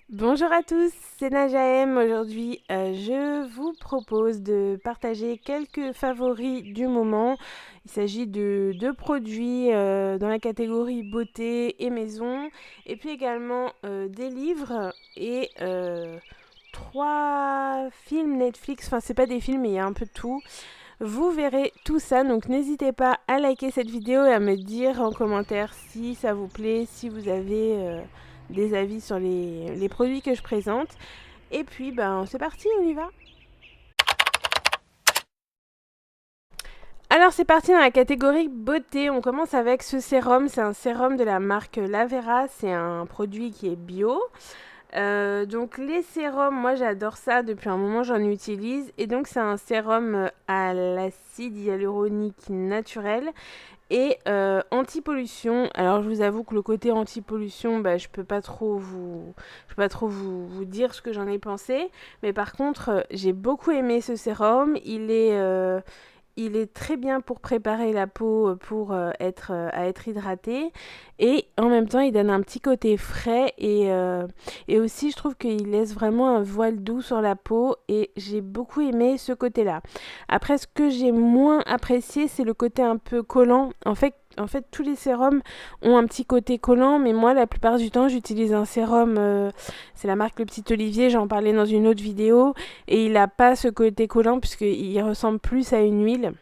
Bonjour à tous, c'est Najahem. Aujourd'hui, je vous propose de partager quelques favoris du moment. Il s'agit de deux produits dans la catégorie beauté et maison, et puis également des livres et trois films Netflix. Enfin, c'est pas des films, mais il y a un peu de tout. Vous verrez tout ça, donc n'hésitez pas à liker cette vidéo et à me dire en commentaire si ça vous plaît, si vous avez des avis sur les produits que je présente. Et puis, ben, c'est parti, on y va. Alors c'est parti dans la catégorie beauté, on commence avec ce sérum, c'est un sérum de la marque Lavera, c'est un produit qui est bio. Donc les sérums, moi j'adore ça, depuis un moment j'en utilise. Et donc c'est un sérum à l'acide hyaluronique naturel et anti-pollution. Alors je vous avoue que le côté anti-pollution, bah, je peux pas trop vous dire ce que j'en ai pensé. Mais par contre, j'ai beaucoup aimé ce sérum. Il est très bien pour préparer la peau pour être hydratée. Et en même temps, il donne un petit côté frais. Et aussi, je trouve qu'il laisse vraiment un voile doux sur la peau. Et j'ai beaucoup aimé ce côté-là. Après, ce que j'ai moins apprécié, c'est le côté un peu collant. En fait, tous les sérums ont un petit côté collant, mais moi, la plupart du temps, j'utilise un sérum, c'est la marque Le Petit Olivier, j'en parlais dans une autre vidéo, et il n'a pas ce côté collant, puisqu'il ressemble plus à une huile.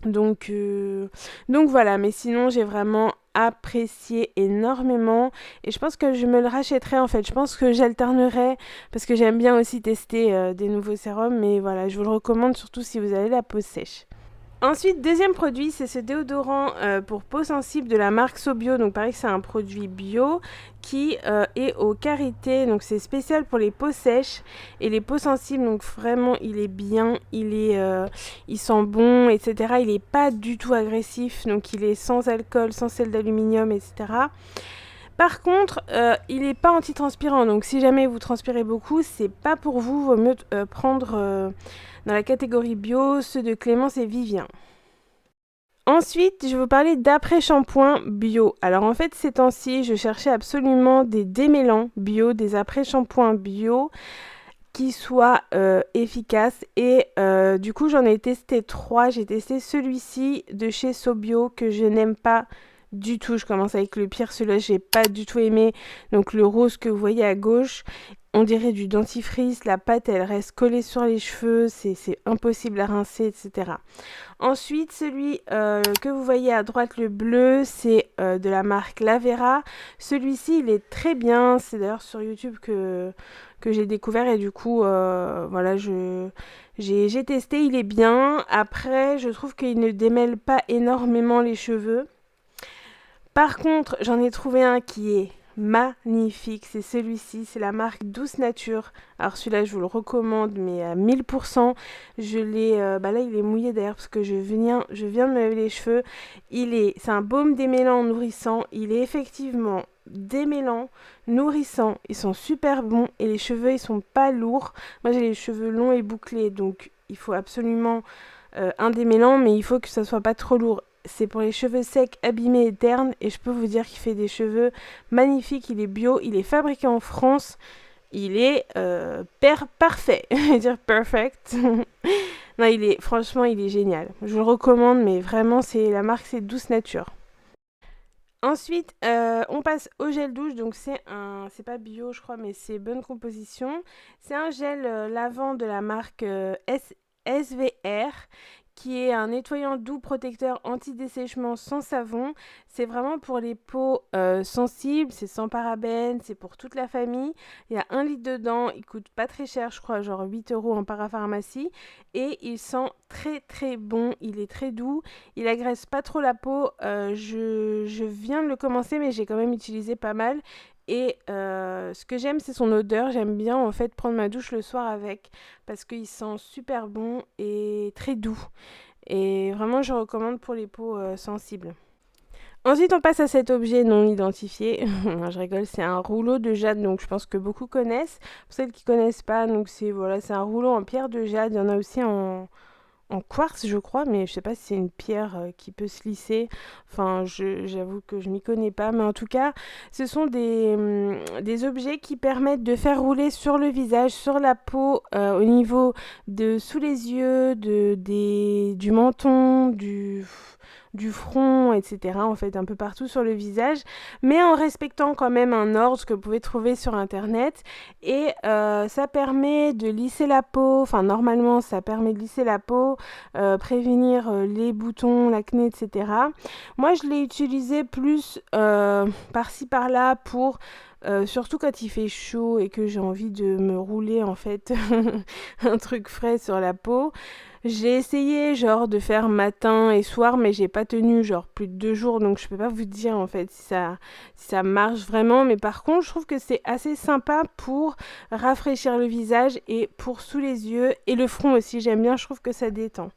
Donc, euh, donc voilà, mais sinon, j'ai vraiment apprécié énormément, et je pense que je me le rachèterai en fait. Je pense que j'alternerai, parce que j'aime bien aussi tester des nouveaux sérums, mais voilà, je vous le recommande surtout si vous avez la peau sèche. Ensuite, deuxième produit, c'est ce déodorant pour peau sensible de la marque Sobio. Donc pareil, c'est un produit bio qui est au karité. Donc c'est spécial pour les peaux sèches et les peaux sensibles. Donc vraiment, il est bien, il sent bon, etc. Il n'est pas du tout agressif. Donc il est sans alcool, sans sel d'aluminium, etc. Par contre, il n'est pas antitranspirant, donc si jamais vous transpirez beaucoup, c'est pas pour vous. Vaut mieux prendre dans la catégorie bio ceux de Clémence et Vivien. Ensuite, je vais vous parler d'après-shampoing bio. Alors en fait, ces temps-ci, je cherchais absolument des démêlants bio, des après-shampoings bio qui soient efficaces. Et du coup, j'en ai testé trois. J'ai testé celui-ci de chez Sobio que je n'aime pas du tout. Je commence avec le pire, celui-là, j'ai pas du tout aimé. Donc le rose que vous voyez à gauche, on dirait du dentifrice. La pâte, elle reste collée sur les cheveux. C'est impossible à rincer, etc. Ensuite, celui que vous voyez à droite, le bleu, c'est de la marque Lavera. Celui-ci, il est très bien. C'est d'ailleurs sur YouTube que j'ai découvert et du coup, voilà, j'ai testé, il est bien. Après, je trouve qu'il ne démêle pas énormément les cheveux. Par contre, j'en ai trouvé un qui est magnifique, c'est celui-ci, c'est la marque Douce Nature. Alors celui-là, je vous le recommande, mais à 1000%. Bah là, il est mouillé d'ailleurs parce que je viens de me laver les cheveux. C'est un baume démêlant nourrissant. Il est effectivement démêlant, nourrissant. Ils sont super bons et les cheveux, ils sont pas lourds. Moi, j'ai les cheveux longs et bouclés, donc il faut absolument un démêlant, mais il faut que ça soit pas trop lourd. C'est pour les cheveux secs, abîmés et ternes. Et je peux vous dire qu'il fait des cheveux magnifiques. Il est bio, il est fabriqué en France. Il est parfait. Je vais dire perfect. Non, franchement, il est génial. Je vous le recommande, mais vraiment, c'est Douce Nature. Ensuite, on passe au gel douche. Donc c'est pas bio, je crois, mais c'est bonne composition. C'est un gel lavant de la marque SVR qui est un nettoyant doux protecteur anti-dessèchement sans savon. C'est vraiment pour les peaux sensibles, c'est sans parabènes, c'est pour toute la famille. Il y a 1 litre dedans, il coûte pas très cher, je crois, genre 8 € en parapharmacie. Et il sent très très bon, il est très doux, il agresse pas trop la peau. Je viens de le commencer, mais j'ai quand même utilisé pas mal. Et ce que j'aime, c'est son odeur. J'aime bien en fait prendre ma douche le soir avec parce qu'il sent super bon et très doux. Et vraiment, je recommande pour les peaux sensibles. Ensuite, on passe à cet objet non identifié. Non, je rigole, c'est un rouleau de jade, donc je pense que beaucoup connaissent. Pour celles qui connaissent pas, donc c'est un rouleau en pierre de jade. Il y en a aussi en en quartz, je crois, mais je sais pas si c'est une pierre qui peut se lisser. Enfin, j'avoue que je m'y connais pas, mais en tout cas, ce sont des objets qui permettent de faire rouler sur le visage, sur la peau, au niveau de sous les yeux, du menton, du front, etc. En fait, un peu partout sur le visage, mais en respectant quand même un ordre que vous pouvez trouver sur Internet. Et ça permet de lisser la peau, enfin normalement ça permet de lisser la peau, prévenir les boutons, l'acné, etc. Moi je l'ai utilisé plus par-ci par-là pour surtout quand il fait chaud et que j'ai envie de me rouler en fait un truc frais sur la peau. J'ai essayé genre de faire matin et soir, mais j'ai pas tenu genre plus de 2 jours, donc je peux pas vous dire en fait si ça marche vraiment. Mais par contre, je trouve que c'est assez sympa pour rafraîchir le visage et pour sous les yeux et le front aussi. J'aime bien, je trouve que ça détend.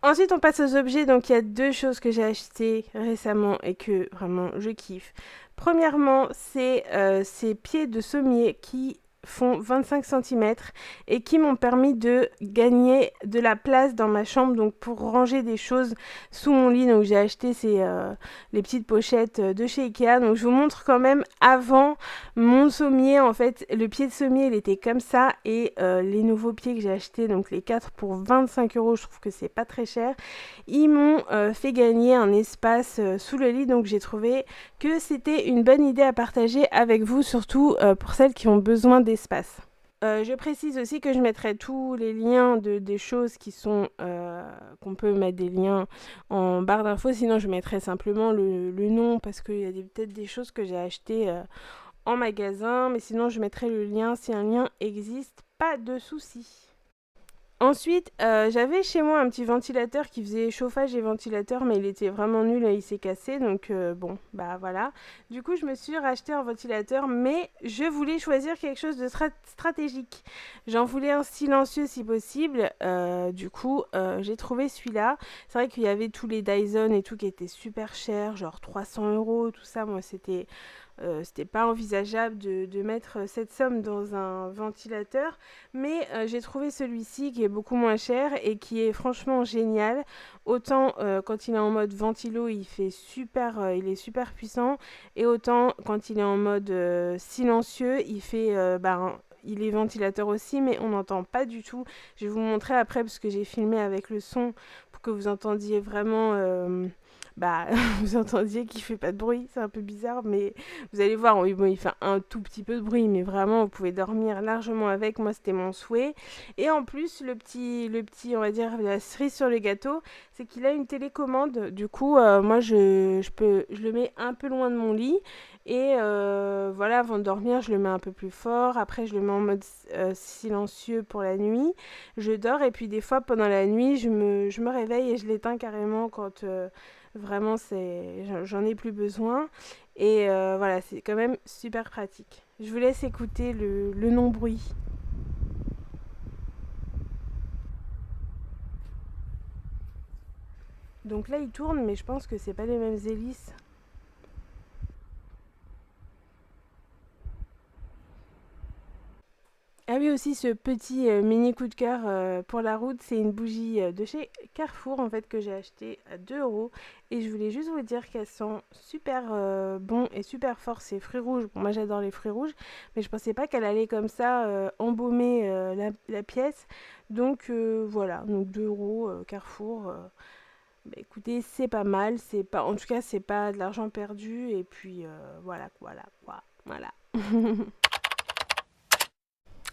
Ensuite, on passe aux objets. Donc, il y a deux choses que j'ai achetées récemment et que vraiment je kiffe. Premièrement, c'est ces pieds de sommier qui font 25 centimètres et qui m'ont permis de gagner de la place dans ma chambre, donc pour ranger des choses sous mon lit. Donc j'ai acheté les petites pochettes de chez Ikea. Donc je vous montre quand même avant mon sommier. En fait, le pied de sommier il était comme ça, et les nouveaux pieds que j'ai achetés, donc les 4 pour 25 €, je trouve que c'est pas très cher. Ils m'ont fait gagner un espace sous le lit, donc j'ai trouvé que c'était une bonne idée à partager avec vous, surtout pour celles qui ont besoin d'espace. Je précise aussi que je mettrai tous les liens des choses qui sont qu'on peut mettre des liens en barre d'infos, sinon je mettrai simplement le nom parce qu'il y a peut-être des choses que j'ai achetées en magasin, mais sinon je mettrai le lien si un lien existe, pas de souci. Ensuite, j'avais chez moi un petit ventilateur qui faisait chauffage et ventilateur, mais il était vraiment nul et il s'est cassé, donc bon, bah voilà. Du coup, je me suis racheté un ventilateur, mais je voulais choisir quelque chose de stratégique. J'en voulais un silencieux si possible, du coup, j'ai trouvé celui-là. C'est vrai qu'il y avait tous les Dyson et tout qui étaient super chers, genre 300 €, tout ça. Moi, c'était pas envisageable de mettre cette somme dans un ventilateur, mais j'ai trouvé celui-ci qui est beaucoup moins cher et qui est franchement génial. Autant quand il est en mode ventilo, il est super puissant, et autant quand il est en mode silencieux, il est ventilateur aussi, mais on n'entend pas du tout. Je vais vous montrer après parce que j'ai filmé avec le son pour que vous entendiez vraiment bah, vous entendiez qu'il fait pas de bruit, c'est un peu bizarre, mais vous allez voir, oui, bon, il fait un tout petit peu de bruit, mais vraiment, vous pouvez dormir largement avec. Moi, c'était mon souhait. Et en plus, on va dire, la cerise sur le gâteau, c'est qu'il a une télécommande. Du coup, moi, je le mets un peu loin de mon lit. Et voilà, avant de dormir, je le mets un peu plus fort. Après, je le mets en mode silencieux pour la nuit. Je dors, et puis des fois, pendant la nuit, je me réveille et je l'éteins carrément quand vraiment j'en ai plus besoin. Et voilà, c'est quand même super pratique. Je vous laisse écouter le non-bruit. Donc là, il tourne, mais je pense que c'est pas les mêmes hélices. Ah oui, aussi ce petit mini coup de cœur pour la route, c'est une bougie de chez Carrefour en fait que j'ai acheté à 2 € et je voulais juste vous dire qu'elle sent super bon et super fort. C'est fruits rouges. Bon, moi j'adore les fruits rouges, mais je pensais pas qu'elle allait comme ça embaumer la pièce. Donc voilà, donc 2 € Carrefour. Bah, écoutez, c'est pas mal, c'est pas, en tout cas c'est pas de l'argent perdu, et puis voilà.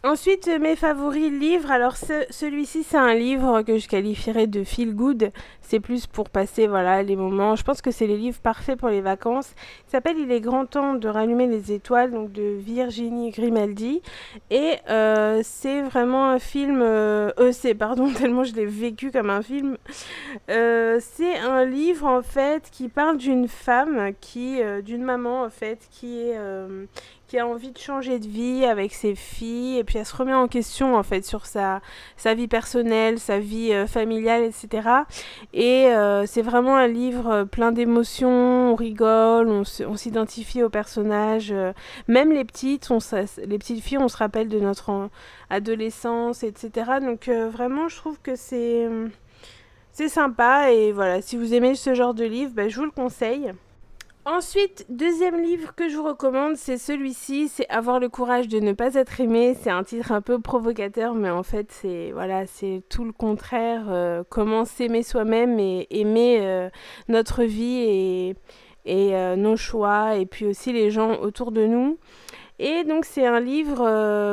Ensuite, mes favoris livres. Alors, celui-ci, c'est un livre que je qualifierais de feel good. C'est plus pour passer, voilà, les moments. Je pense que c'est les livres parfaits pour les vacances. Il s'appelle Il est grand temps de rallumer les étoiles, donc de Virginie Grimaldi. Et c'est vraiment un film. Pardon, tellement je l'ai vécu comme un film. C'est un livre en fait qui parle d'une femme d'une maman en fait qui a envie de changer de vie avec ses filles, et puis elle se remet en question en fait sur sa vie personnelle, sa vie familiale, etc. Et c'est vraiment un livre plein d'émotions, on rigole, on s'identifie aux personnages, même les petites filles, on se rappelle de notre adolescence, etc. Donc vraiment, je trouve que c'est sympa, et voilà, si vous aimez ce genre de livre, bah, je vous le conseille. Ensuite, deuxième livre que je vous recommande, c'est celui-ci, c'est Avoir le courage de ne pas être aimé. C'est un titre un peu provocateur, mais en fait, c'est tout le contraire. Comment s'aimer soi-même et aimer notre vie et nos choix, et puis aussi les gens autour de nous. Et donc c'est un livre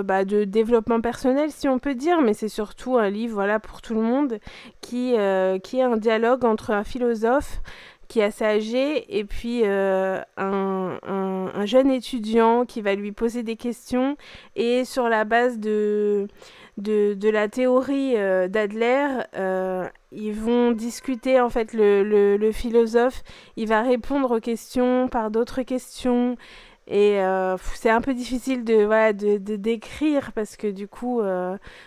de développement personnel, si on peut dire, mais c'est surtout un livre, voilà, pour tout le monde, qui est un dialogue entre un philosophe qui est assez âgé, et puis un jeune étudiant qui va lui poser des questions, et sur la base de la théorie d'Adler, ils vont discuter, en fait, le philosophe, il va répondre aux questions par d'autres questions, et c'est un peu difficile de décrire, parce que du coup,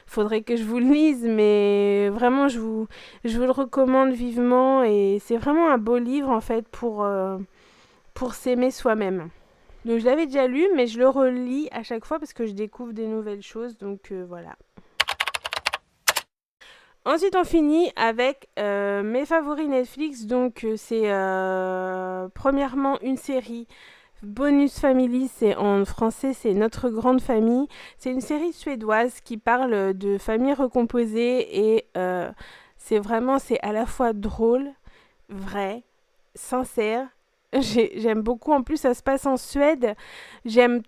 faudrait que je vous le lise, mais vraiment, je vous le recommande vivement, et c'est vraiment un beau livre en fait pour s'aimer soi-même. Donc je l'avais déjà lu, mais je le relis à chaque fois parce que je découvre des nouvelles choses, donc voilà. Ensuite, on finit avec mes favoris Netflix. Donc, c'est premièrement une série Bonus Family, c'est en français, c'est Notre Grande Famille. C'est une série suédoise qui parle de famille recomposée, et c'est à la fois drôle, vrai, sincère. J'aime beaucoup. En plus, ça se passe en Suède. J'aime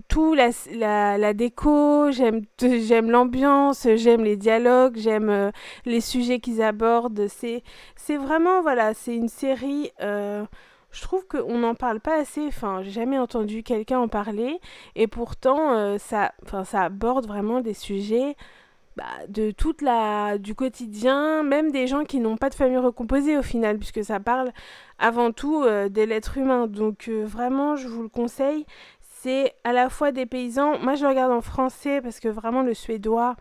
tout, la déco, j'aime l'ambiance, j'aime les dialogues, j'aime les sujets qu'ils abordent. C'est vraiment, voilà, c'est une série. Je trouve qu'on n'en parle pas assez. Enfin, j'ai jamais entendu quelqu'un en parler. Et pourtant, ça aborde vraiment des sujets du quotidien, même des gens qui n'ont pas de famille recomposée au final, puisque ça parle avant tout de l'être humain. Donc vraiment, je vous le conseille. C'est à la fois des paysans. Moi, je le regarde en français parce que vraiment le suédois,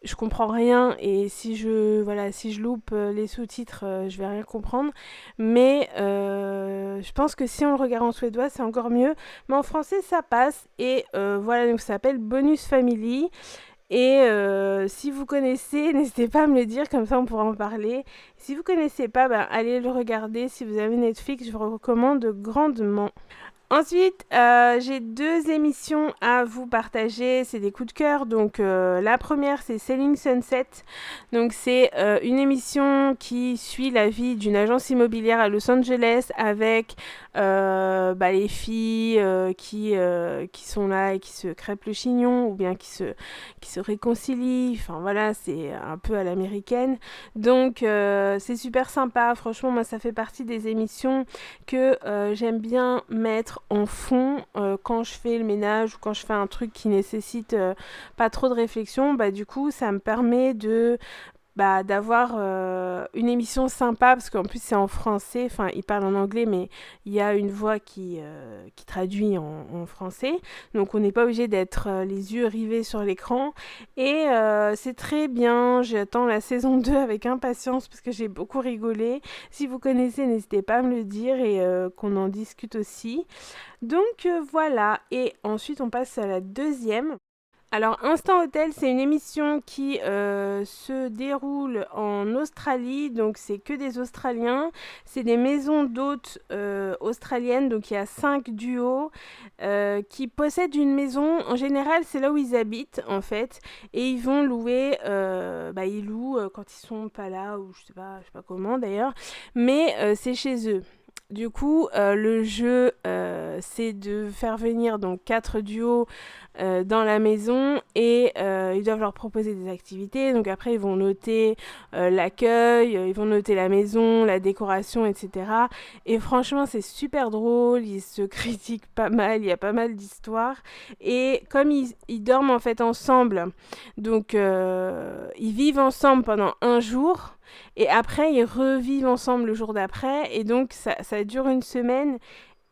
je comprends rien, et si je loupe les sous-titres, je vais rien comprendre. Mais je pense que si on le regarde en suédois, c'est encore mieux. Mais en français, ça passe, et voilà, donc ça s'appelle Bonus Family. Et si vous connaissez, n'hésitez pas à me le dire, comme ça on pourra en parler. Si vous connaissez pas, allez le regarder. Si vous avez Netflix, je vous recommande grandement. Ensuite, j'ai deux émissions à vous partager, c'est des coups de cœur. Donc la première, c'est Selling Sunset. Donc c'est une émission qui suit la vie d'une agence immobilière à Los Angeles, avec les filles qui sont là et qui se crêpent le chignon, ou bien qui se réconcilient. Enfin voilà, c'est un peu à l'américaine. Donc c'est super sympa. Franchement, moi, ça fait partie des émissions que j'aime bien mettre en fond quand je fais le ménage, ou quand je fais un truc qui nécessite pas trop de réflexion. Du coup, ça me permet d'avoir une émission sympa, parce qu'en plus c'est en français, enfin il parle en anglais, mais il y a une voix qui traduit en français, donc on n'est pas obligé d'être les yeux rivés sur l'écran, et c'est très bien. J'attends la saison 2 avec impatience parce que j'ai beaucoup rigolé. Si vous connaissez, n'hésitez pas à me le dire, et qu'on en discute aussi. Donc voilà, et ensuite on passe à la deuxième. Alors, Instant Hôtel, c'est une émission qui se déroule en Australie, donc c'est que des Australiens. C'est des maisons d'hôtes australiennes, donc il y a 5 duos qui possèdent une maison. En général, c'est là où ils habitent, en fait, et ils vont louer, ils louent quand ils sont pas là, ou je sais pas comment d'ailleurs, mais c'est chez eux. Du coup, le jeu, c'est de faire venir donc 4 duos dans la maison, et ils doivent leur proposer des activités. Donc après, ils vont noter l'accueil, ils vont noter la maison, la décoration, etc. Et franchement, c'est super drôle, ils se critiquent pas mal, il y a pas mal d'histoires. Et comme ils dorment en fait ensemble, donc ils vivent ensemble pendant un jour, et après ils revivent ensemble le jour d'après, et donc ça dure une semaine.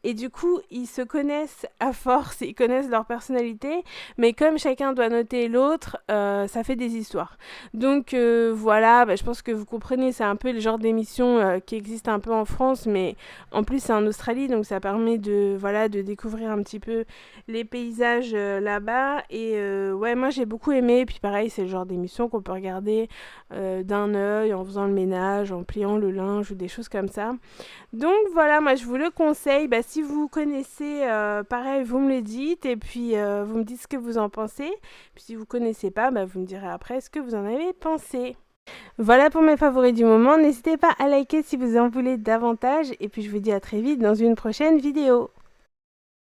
Et du coup, ils se connaissent à force, ils connaissent leur personnalité, mais comme chacun doit noter l'autre, ça fait des histoires. Donc voilà, bah, je pense que vous comprenez, c'est un peu le genre d'émission qui existe un peu en France, mais en plus c'est en Australie, donc ça permet de, voilà, de découvrir un petit peu les paysages là-bas. Et ouais, moi j'ai beaucoup aimé, puis pareil, c'est le genre d'émission qu'on peut regarder d'un œil en faisant le ménage, en pliant le linge ou des choses comme ça. Donc voilà, moi je vous le conseille. Bah, si vous connaissez, pareil, vous me le dites et puis vous me dites ce que vous en pensez. Puis si vous connaissez pas, bah, vous me direz après ce que vous en avez pensé. Voilà pour mes favoris du moment. N'hésitez pas à liker si vous en voulez davantage. Et puis je vous dis à très vite dans une prochaine vidéo.